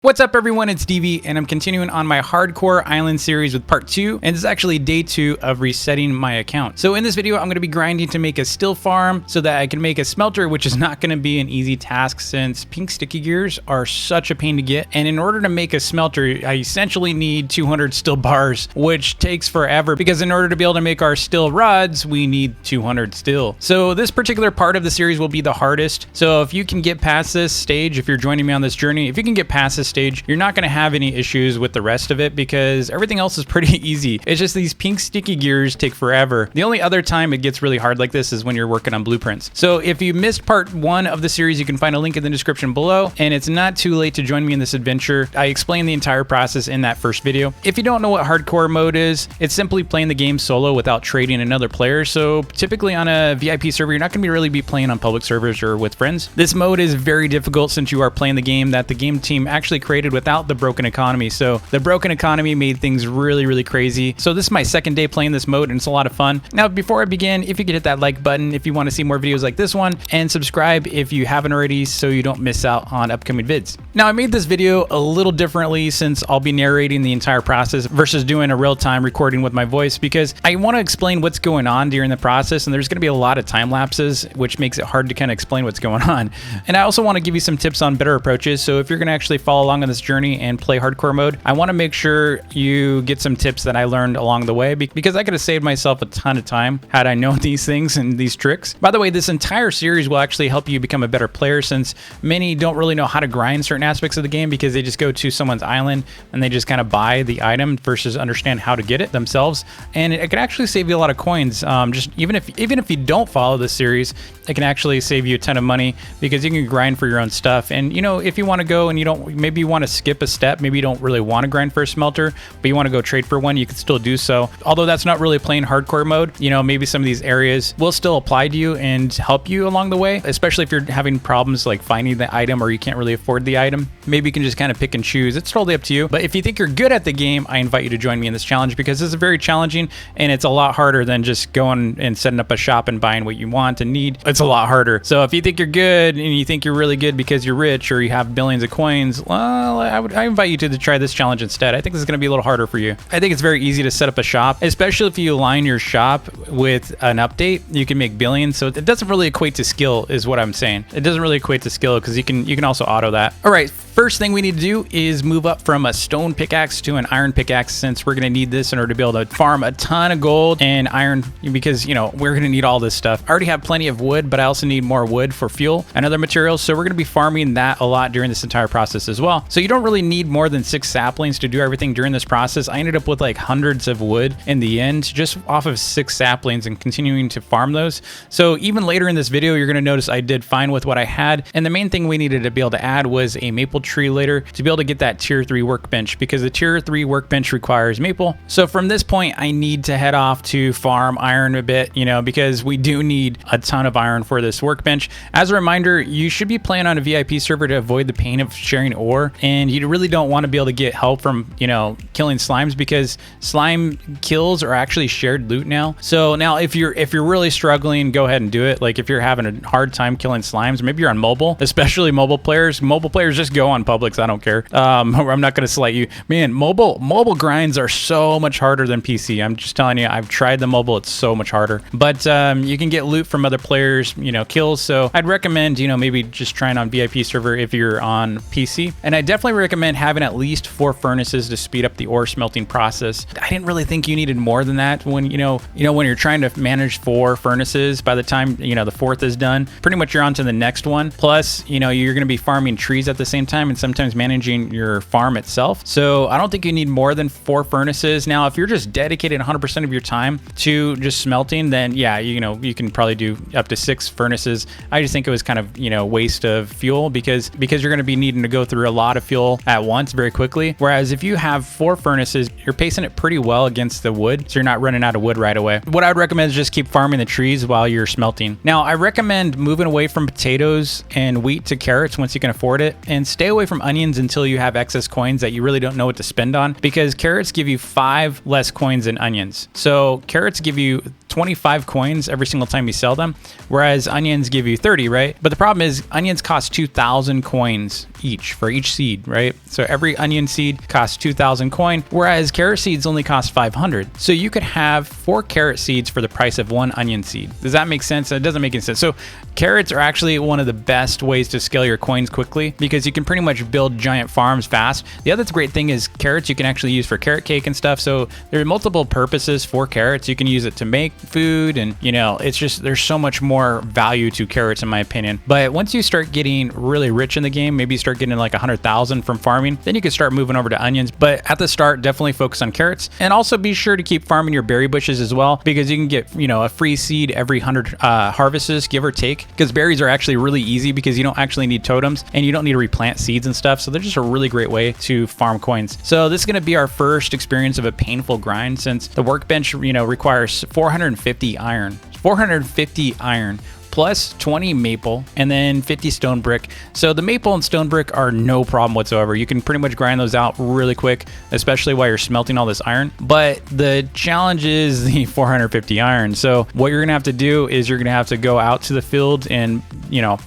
What's up everyone, it's DV and I'm continuing on my hardcore island series with part 2, and this is actually day 2 of resetting my account. So in this video I'm going to be grinding to make a steel farm so that I can make a smelter, which is not going to be an easy task since pink sticky gears are such a pain to get. And in order to make a smelter I essentially need 200 steel bars, which takes forever because in order to be able to make our steel rods we need 200 steel. So this particular part of the series will be the hardest. So if you can get past this stage, if you're joining me on this journey, if you can get past this stage, you're not going to have any issues with the rest of it because everything else is pretty easy. It's just these pink sticky gears take forever. The only other time it gets really hard like this is when you're working on blueprints. So if you missed part 1 of the series, you can find a link in the description below, and it's not too late to join me in this adventure. I explained the entire process in that first video. If you don't know what hardcore mode is, it's simply playing the game solo without trading another player. So typically on a VIP server, you're not going to really be playing on public servers or with friends. This mode is very difficult since you are playing the game that the game team actually created without the broken economy. So the broken economy made things really crazy. So this is my second day playing this mode and it's a lot of fun. Now before I begin, if you could hit that like button if you want to see more videos like this one, and subscribe if you haven't already so you don't miss out on upcoming vids. Now I made this video a little differently since I'll be narrating the entire process versus doing a real-time recording with my voice, because I want to explain what's going on during the process, and there's going to be a lot of time lapses which makes it hard to kind of explain what's going on. And I also want to give you some tips on better approaches, so if you're going to actually follow along on this journey and play hardcore mode, I want to make sure you get some tips that I learned along the way, because I could have saved myself a ton of time had I known these things and these tricks. By the way, this entire series will actually help you become a better player, since many don't really know how to grind certain aspects of the game because they just go to someone's island and they just kind of buy the item versus understand how to get it themselves. And it can actually save you a lot of coins. Just even if you don't follow this series, it can actually save you a ton of money because you can grind for your own stuff. And you know, if you want to go and you don't, maybe you want to skip a step, maybe you don't really want to grind for a smelter, but you want to go trade for one, you can still do so. Although that's not really playing hardcore mode, you know, maybe some of these areas will still apply to you and help you along the way, especially if you're having problems like finding the item or you can't really afford the item. Maybe you can just kind of pick and choose. It's totally up to you. But if you think you're good at the game, I invite you to join me in this challenge because this is very challenging and it's a lot harder than just going and setting up a shop and buying what you want and need. It's a lot harder. So if you think you're good and you think you're really good because you're rich or you have billions of coins, well, I invite you to try this challenge instead. I think this is going to be a little harder for you. I think it's very easy to set up a shop, especially if you align your shop with an update. You can make billions, so it doesn't really equate to skill is what I'm saying. It doesn't really equate to skill because you can also auto that. All right, first thing we need to do is move up from a stone pickaxe to an iron pickaxe, since we're going to need this in order to be able to farm a ton of gold and iron, because you know we're going to need all this stuff. I already have plenty of wood, but I also need more wood for fuel and other materials, so we're going to be farming that a lot during this entire process as well. So you don't really need more than 6 saplings to do everything during this process. I ended up with like hundreds of wood in the end just off of 6 saplings and continuing to farm those. So even later in this video you're going to notice I did fine with what I had, and the main thing we needed to be able to add was a maple tree later to be able to get that tier 3 workbench, because the tier 3 workbench requires maple. So from this point I need to head off to farm iron a bit, you know, because we do need a ton of iron for this workbench. As a reminder, you should be playing on a VIP server to avoid the pain of sharing ore, and you really don't want to be able to get help from, you know, killing slimes, because slime kills are actually shared loot now. So now if you're really struggling, go ahead and do it. Like if you're having a hard time killing slimes, maybe you're on mobile, especially mobile players just go on Publix. I don't care. I'm not going to slight you, man. Mobile grinds are so much harder than PC. I'm just telling you, I've tried the mobile, it's so much harder, but you can get loot from other players, you know, kills. So I'd recommend, you know, maybe just trying on VIP server if you're on PC. And I definitely recommend having at least 4 furnaces to speed up the ore smelting process. I didn't really think you needed more than that when when you're trying to manage 4 furnaces. By the time the 4th is done, pretty much you're on to the next one. Plus, you're going to be farming trees at the same time and sometimes managing your farm itself. So I don't think you need more than 4 furnaces. Now, if you're just dedicated 100% of your time to just smelting, then yeah, you can probably do up to 6 furnaces. I just think it was kind of waste of fuel because you're going to be needing to go through a lot of fuel at once very quickly. Whereas if you have 4 furnaces, you're pacing it pretty well against the wood, so you're not running out of wood right away. What I would recommend is just keep farming the trees while you're smelting. Now, I recommend moving away from potatoes and wheat to carrots once you can afford it, and stay away from onions until you have excess coins that you really don't know what to spend on, because carrots give you 5 less coins than onions. So carrots give you 25 coins every single time you sell them, whereas onions give you 30, right? But the problem is onions cost 2,000 coins each for each each seed, right? So every onion seed costs 2,000 coin, whereas carrot seeds only cost 500. So you could have 4 carrot seeds for the price of 1 onion seed. Does that make sense? It doesn't make any sense. So carrots are actually one of the best ways to scale your coins quickly because you can pretty much build giant farms fast. The other great thing is carrots you can actually use for carrot cake and stuff. So there are multiple purposes for carrots. You can use it to make food, and it's just, there's so much more value to carrots in my opinion. But once you start getting really rich in the game, maybe you start getting like 100,000 from farming, then you can start moving over to onions. But at the start, definitely focus on carrots, and also be sure to keep farming your berry bushes as well, because you can get a free seed every 100 harvests, give or take, because berries are actually really easy because you don't actually need totems and you don't need to replant seeds and stuff. So they're just a really great way to farm coins. So this is going to be our first experience of a painful grind, since the workbench requires 450 iron. 450 iron plus 20 maple and then 50 stone brick. So the maple and stone brick are no problem whatsoever. You can pretty much grind those out really quick, especially while you're smelting all this iron. But the challenge is the 450 iron. So what you're gonna have to do is you're gonna have to go out to the field and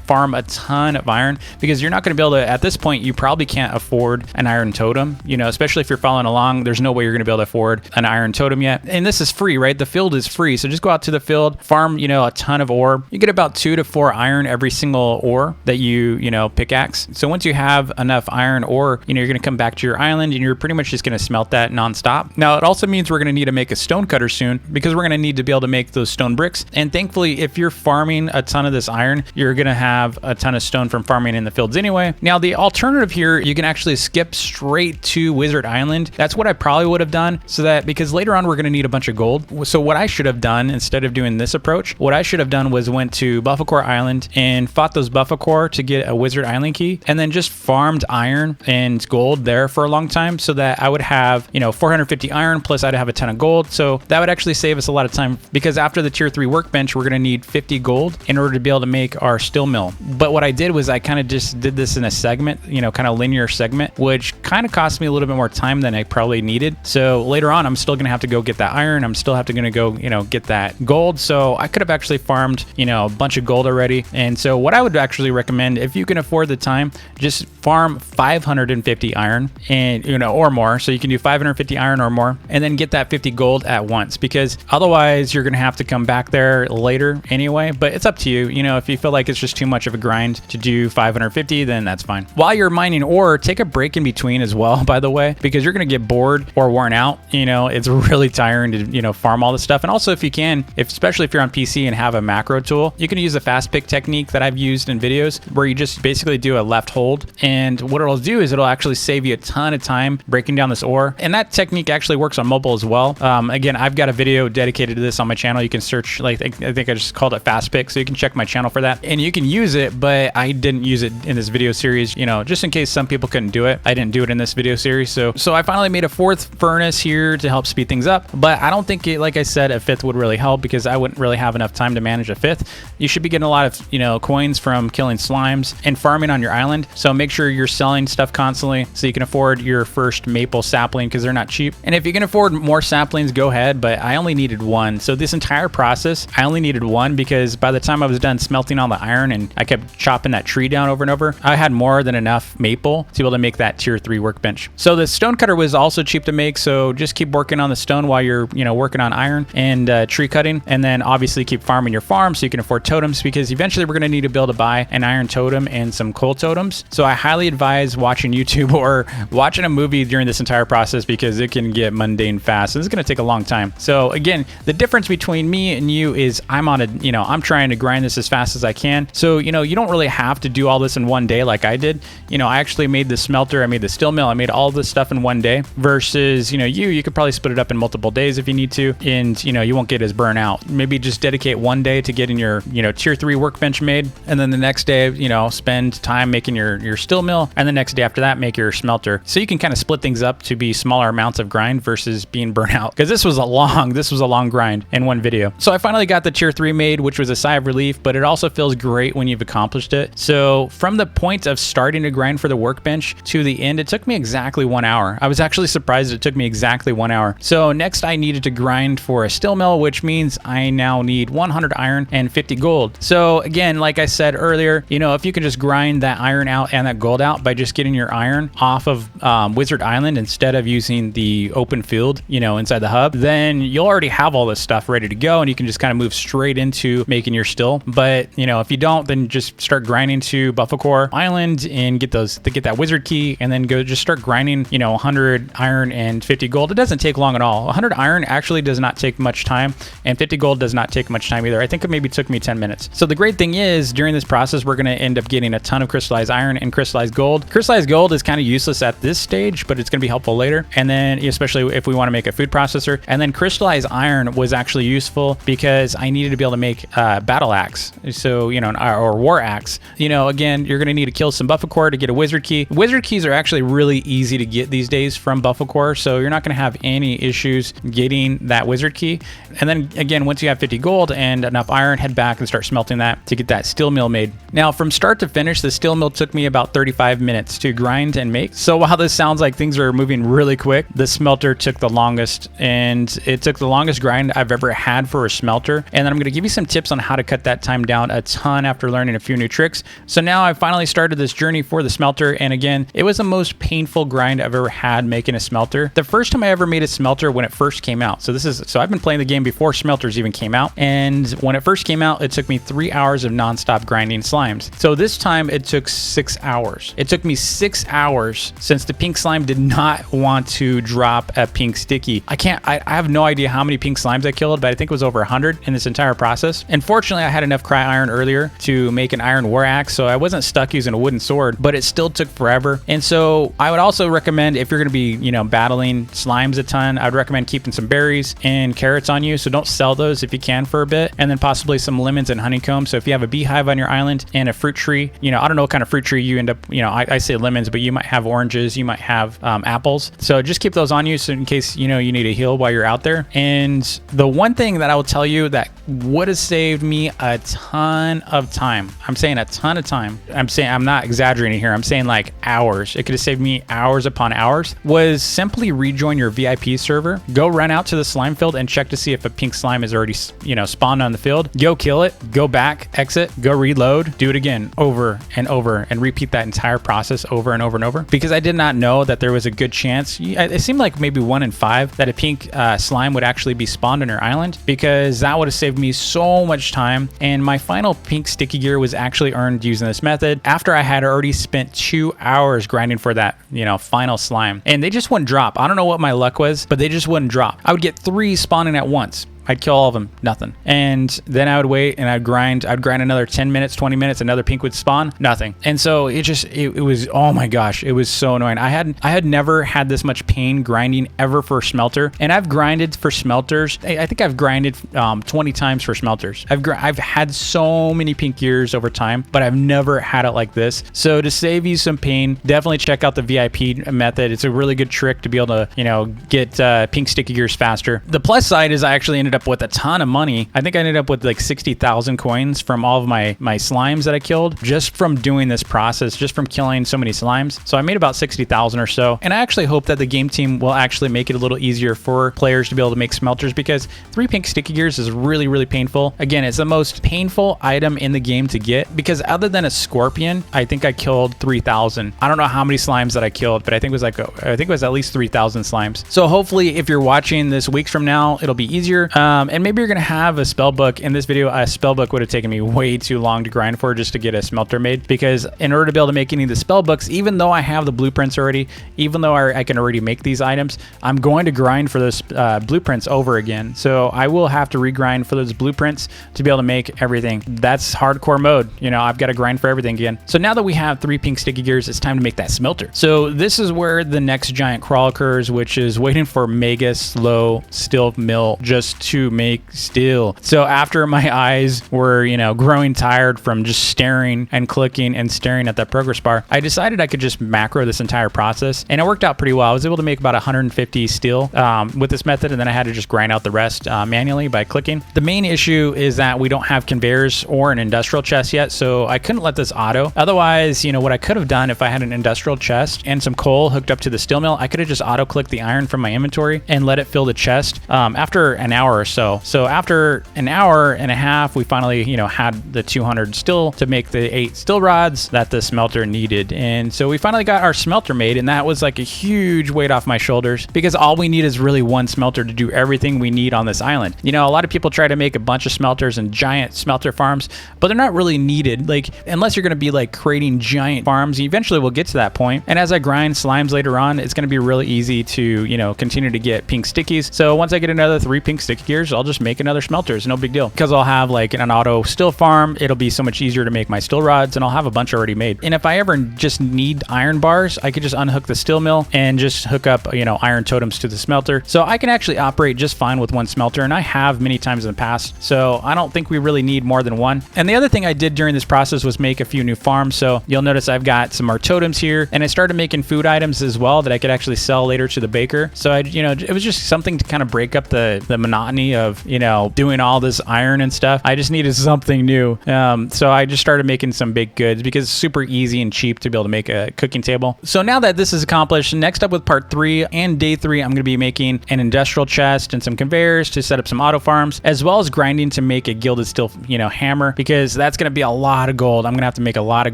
farm a ton of iron, because you're not gonna be able to, at this point, you probably can't afford an iron totem, especially if you're following along. There's no way you're gonna be able to afford an iron totem yet. And this is free, right? The field is free. So just go out to the field, farm, a ton of ore. You get about 2 to 4 iron every single ore that you pickaxe. So once you have enough iron ore, you're going to come back to your island and you're pretty much just going to smelt that nonstop. Now it also means we're going to need to make a stone cutter soon, because we're going to need to be able to make those stone bricks. And thankfully, if you're farming a ton of this iron, you're going to have a ton of stone from farming in the fields anyway. Now the alternative here, you can actually skip straight to Wizard Island. That's what I probably would have done, because later on we're going to need a bunch of gold. So what I should have done, instead of doing this approach, what I should have done was went to Buffacore Island and fought those Buffacore to get a Wizard Island key, and then just farmed iron and gold there for a long time, so that I would have 450 iron plus I'd have a ton of gold. So that would actually save us a lot of time, because after the tier 3 workbench we're going to need 50 gold in order to be able to make our steel mill. But what I did was I kind of just did this in a segment, kind of linear segment, which kind of cost me a little bit more time than I probably needed. So later on I'm still going to have to go get that iron. I'm still going to go get that gold. So I could have actually farmed a bunch of gold already. And so what I would actually recommend, if you can afford the time, just farm 550 iron and or more. So you can do 550 iron or more, and then get that 50 gold at once, because otherwise you're gonna have to come back there later anyway. But it's up to you. If you feel like it's just too much of a grind to do 550, then that's fine. While you're mining ore, take a break in between as well, by the way, because you're gonna get bored or worn out. It's really tiring to farm all this stuff. And also, if you can, especially if you're on PC and have a macro tool, you can use the fast pick technique that I've used in videos, where you just basically do a left hold, and what it'll do is it'll actually save you a ton of time breaking down this ore. And that technique actually works on mobile as well. Again, I've got a video dedicated to this on my channel. You can search, I think I just called it fast pick, so you can check my channel for that, and you can use it. But I didn't use it in this video series, just in case some people couldn't do it. I didn't do it in this video series. So I finally made a 4th furnace here to help speed things up, but I don't think like I said, a 5th would really help, because I wouldn't really have enough time to manage a 5th. You should be getting a lot of coins from killing slimes and farming on your island. So make sure you're selling stuff constantly so you can afford your first maple sapling, because they're not cheap. And if you can afford more saplings, go ahead, but I only needed 1. So this entire process I only needed 1, because by the time I was done smelting all the iron and I kept chopping that tree down over and over, I had more than enough maple to be able to make that tier 3 workbench. So the stone cutter was also cheap to make, so just keep working on the stone while you're working on iron and tree cutting, and then obviously keep farming your farm so you can afford totems, because eventually we're going to need to be able to buy an iron totem and some coal totems. So I highly advise watching YouTube or watching a movie during this entire process, because it can get mundane fast and it's going to take a long time. So again, the difference between me and you is I'm on I'm trying to grind this as fast as I can. So you don't really have to do all this in one day like I did. I actually made the smelter, I made the steel mill, I made all this stuff in one day, versus you could probably split it up in multiple days if you need to, and you won't get as burnt out. Maybe just dedicate one day to getting your tier 3 workbench made, and then the next day spend time making your steel mill, and the next day after that make your smelter. So you can kind of split things up to be smaller amounts of grind versus being burnt out, because this was a long grind in one video. So I finally got the tier 3 made, which was a sigh of relief, but it also feels great when you've accomplished it. So from the point of starting to grind for the workbench to the end, it took me exactly 1 hour. I was actually surprised it took me exactly 1 hour. So next I needed to grind for a steel mill, which means I now need 100 iron and 50 gold. So again, like I said earlier, you know, if you can just grind that iron out and that gold out by just getting your iron off of Wizard Island instead of using the open field, you know, inside the hub, then you'll already have all this stuff ready to go and you can just kind of move straight into making your still. But, you know, if you don't, then just start grinding to Buffalo Island and get that wizard key, and then go just start grinding, you know, 100 iron and 50 gold. It doesn't take long at all. 100 iron actually does not take much time, and 50 gold does not take much time either. I think it maybe took me 10 minutes. So the great thing is, during this process, we're going to end up getting a ton of crystallized iron and crystallized gold. Crystallized gold is kind of useless at this stage, but it's going to be helpful later. And then, especially if we want to make a food processor. And then crystallized iron was actually useful because I needed to be able to make battle axe. So, you know, or war axe. You know, again, you're going to need to kill some Buffalo to get a wizard key. Wizard keys are actually really easy to get these days from Buffalo, so you're not going to have any issues getting that wizard key. And then again, once you have 50 gold and enough iron, head back and start smelting that to get that steel mill made. Now, from start to finish, the steel mill took me about 35 minutes to grind and make. So while this sounds like things are moving really quick, the smelter took the longest, and it took the longest grind I've ever had for a smelter. And then I'm going to give you some tips on how to cut that time down a ton after learning a few new tricks. So now I've finally started this journey for the smelter, and again, it was the most painful grind I've ever had making a smelter. The first time I ever made a smelter when it first came out. So I've been playing the game before smelters even came out, and when it first came out, it took me 3 hours of nonstop grinding slimes. So this time it took 6 hours. It took me 6 hours since the pink slime did not want to drop a pink sticky. I have no idea how many pink slimes I killed, but I think it was over 100 in this entire process. And fortunately, I had enough cry iron earlier to make an iron war axe, so I wasn't stuck using a wooden sword, but it still took forever. And so I would also recommend, if you're going to be, you know, battling slimes a ton, I would recommend keeping some berries and carrots on you. So don't sell those if you can for a bit, and then possibly some lemons and honeycomb. So if you have a beehive on your island and a fruit tree, you know, I don't know what kind of fruit tree you end up, you know, I say lemons, but you might have oranges, you might have apples. So just keep those on you, so in case, you know, you need a heal while you're out there. And the one thing that I will tell you that would have saved me a ton of time, I'm saying a ton of time, I'm not exaggerating here, I'm saying like hours, it could have saved me hours upon hours, was simply rejoin your VIP server, go run out to the slime field and check to see if a pink slime is already, you know, spawned on the field, go kill it, go back, exit, go reload, do it again over and over, and repeat that entire process over and over and over, because I did not know that there was a good chance, it seemed like maybe 1 in 5 that a pink slime would actually be spawned on your island, because that would have saved me so much time. And my final pink sticky gear was actually earned using this method after I had already spent 2 hours grinding for that, you know, final slime, and they just wouldn't drop. I don't know what my luck was, but they just wouldn't drop. I would get 3 spawning at once. I'd kill all of them, nothing. And then I would wait and I'd grind another 10 minutes, 20 minutes, another pink would spawn, nothing. And so it was, oh my gosh, it was so annoying. I had never had this much pain grinding ever for a smelter. And I've grinded for smelters. I think I've grinded 20 times for smelters. I've had so many pink gears over time, but I've never had it like this. So to save you some pain, definitely check out the VIP method. It's a really good trick to be able to, you know, get pink sticky gears faster. The plus side is I actually ended up with a ton of money. I think I ended up with like 60,000 coins from all of my slimes that I killed just from doing this process, just from killing so many slimes. So I made about 60,000 or so. And I actually hope that the game team will actually make it a little easier for players to be able to make smelters, because 3 pink sticky gears is really, really painful. Again, it's the most painful item in the game to get, because other than a scorpion, I think I killed 3,000. I don't know how many slimes that I killed, but I think it was at least 3,000 slimes. So hopefully if you're watching this weeks from now, it'll be easier. And maybe you're going to have a spell book. In this video, a spell book would have taken me way too long to grind for just to get a smelter made, because in order to be able to make any of the spell books, even though I have the blueprints already, even though I can already make these items, I'm going to grind for those blueprints over again. So I will have to regrind for those blueprints to be able to make everything. That's hardcore mode. You know, I've got to grind for everything again. So now that we have 3 pink sticky gears, it's time to make that smelter. So this is where the next giant crawl occurs, which is waiting for mega slow steel mill just to make steel. So after my eyes were, you know, growing tired from just staring and clicking and staring at that progress bar, I decided I could just macro this entire process, and it worked out pretty well. I was able to make about 150 steel with this method, and then I had to just grind out the rest manually by clicking. The main issue is that we don't have conveyors or an industrial chest yet, so I couldn't let this auto. Otherwise, you know, what I could have done if I had an industrial chest and some coal hooked up to the steel mill, I could have just auto clicked the iron from my inventory and let it fill the chest. After an hour or so. So after an hour and a half, we finally, you know, had the 200 steel to make the 8 steel rods that the smelter needed. And so we finally got our smelter made, and that was like a huge weight off my shoulders, because all we need is really one smelter to do everything we need on this island. You know, a lot of people try to make a bunch of smelters and giant smelter farms, but they're not really needed. Like, unless you're going to be like creating giant farms, eventually we'll get to that point. And as I grind slimes later on, it's going to be really easy to, you know, continue to get pink stickies. So once I get another 3 pink sticky gears, I'll just make another smelter. It's no big deal, because I'll have like an auto steel farm. It'll be so much easier to make my steel rods, and I'll have a bunch already made. And if I ever just need iron bars, I could just unhook the steel mill and just hook up, you know, iron totems to the smelter. So I can actually operate just fine with one smelter, and I have many times in the past. So I don't think we really need more than one. And the other thing I did during this process was make a few new farms. So you'll notice I've got some more totems here, and I started making food items as well that I could actually sell later to the baker. So it was just something to kind of break up the monotony of, you know, doing all this iron and stuff. I just needed something new. So I just started making some baked goods, because it's super easy and cheap to be able to make a cooking table. So now that this is accomplished, next up with part 3 and day 3, I'm going to be making an industrial chest and some conveyors to set up some auto farms, as well as grinding to make a gilded steel, you know, hammer, because that's going to be a lot of gold. I'm going to have to make a lot of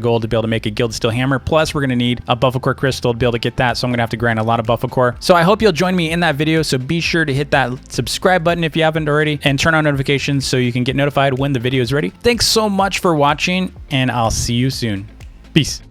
gold to be able to make a gilded steel hammer. Plus, we're going to need a buffalo core crystal to be able to get that. So I'm going to have to grind a lot of buffalo core. So I hope you'll join me in that video. So be sure to hit that subscribe button if you haven't already, and turn on notifications so you can get notified when the video is ready. Thanks so much for watching, and I'll see you soon. Peace.